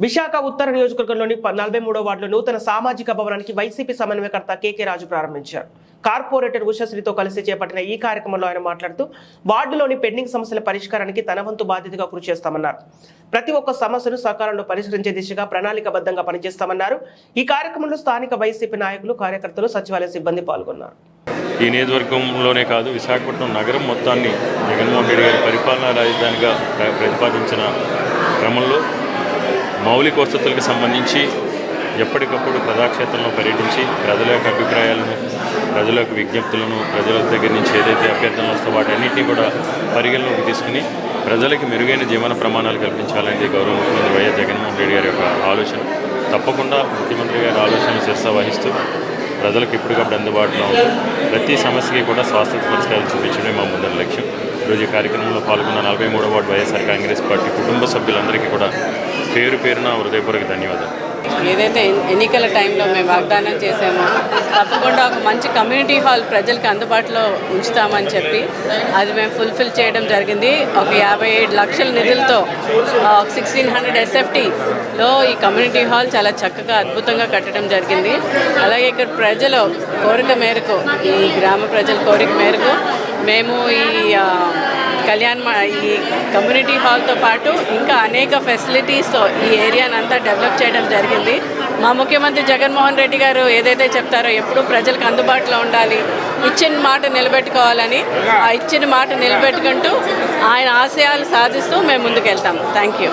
విశాఖ ఉత్తర నియోజకవర్గంలోని 43వ వార్డులో నూతన సామాజిక భవనానికి వైసీపీ సమన్వయకర్త కేకే రాజు ప్రారంభించారు. కార్పొరేటర్ ఉషశ్రీతో కలిసి చేపట్టిన ఈ కార్యక్రమంలో ఆయన మాట్లాడుతూ వార్డులోని పెండింగ్ సమస్యల పరిష్కారానికి తన వంతు బాధ్యతగా కృషి చేస్తామన్నారు. ప్రతి ఒక్క సమస్యను సకాలంలో పరిష్కరించే దిశగా ప్రణాళికబద్ధంగా పనిచేస్తామన్నారు. ఈ కార్యక్రమంలో స్థానిక వైసీపీ నాయకులు, కార్యకర్తలు, సచివాలయ సిబ్బంది పాల్గొన్నారు. ఈ నియోజకవర్గంలోనే కాదు, విశాఖపట్నం నగరం మొత్తాన్ని జగన్మోహన్ రెడ్డి గారి పరిపాలనా రాజధానిగా ప్రతిపాదించిన క్రమంలో మౌలిక వసతులకు సంబంధించి ఎప్పటికప్పుడు ప్రజాక్షేత్రంలో పర్యటించి ప్రజల యొక్క అభిప్రాయాలను, ప్రజల యొక్క విజ్ఞప్తులను, ప్రజల దగ్గర నుంచి ఏదైతే అభ్యర్థనలు వస్తాయో వాటన్నింటినీ కూడా పరిగణలోకి తీసుకుని ప్రజలకి మెరుగైన జీవన ప్రమాణాలు కల్పించాలనేది గౌరవ ముఖ్యమంత్రి వైఎస్ జగన్మోహన్ రెడ్డి గారి యొక్క ఆలోచన. తప్పకుండా ముఖ్యమంత్రి గారి ఆలోచనలు శిరస వహిస్తూ ప్రజలకు ఇప్పటికప్పుడు అందుబాటులో ఉంటూ ప్రతి సమస్యకి కూడా శాశ్వత పరిష్కారాలు చూపించడమే మా ముందర లక్ష్యం. ఈరోజు ఈ కార్యక్రమంలో పాల్గొన్న 43వ వార్డు వైఎస్ఆర్ కాంగ్రెస్ పార్టీ కుటుంబ సభ్యులందరికీ కూడా పేరు పేరున హృదయపూర్వక ధన్యవాదాలు. ఏదైతే ఎన్నికల టైంలో మేము వాగ్దానం చేసామో తప్పకుండా ఒక మంచి కమ్యూనిటీ హాల్ ప్రజలకు అందుబాటులో ఉంచుతామని చెప్పి అది మేము ఫుల్ఫిల్ చేయడం జరిగింది. ఒక 57 లక్షల నిధులతో 1600 SFTలో ఈ కమ్యూనిటీ హాల్ చాలా చక్కగా అద్భుతంగా కట్టడం జరిగింది. అలాగే ఇక్కడ ప్రజల కోరిక మేరకు, ఈ గ్రామ ప్రజల కోరిక మేరకు మేము ఈ ఈ కమ్యూనిటీ హాల్తో పాటు ఇంకా అనేక ఫెసిలిటీస్తో ఈ ఏరియానంతా డెవలప్ చేయడం జరిగింది. మా ముఖ్యమంత్రి జగన్మోహన్ రెడ్డి గారు ఏదైతే చెప్తారో ఎప్పుడూ ప్రజలకు అందుబాటులో ఉండాలి, ఇచ్చిన మాట నిలబెట్టుకోవాలని, ఆ ఇచ్చిన మాట నిలబెట్టుకుంటూ ఆయన ఆశయాలు సాధిస్తూ మేము ముందుకు వెళ్తాం. Thank you.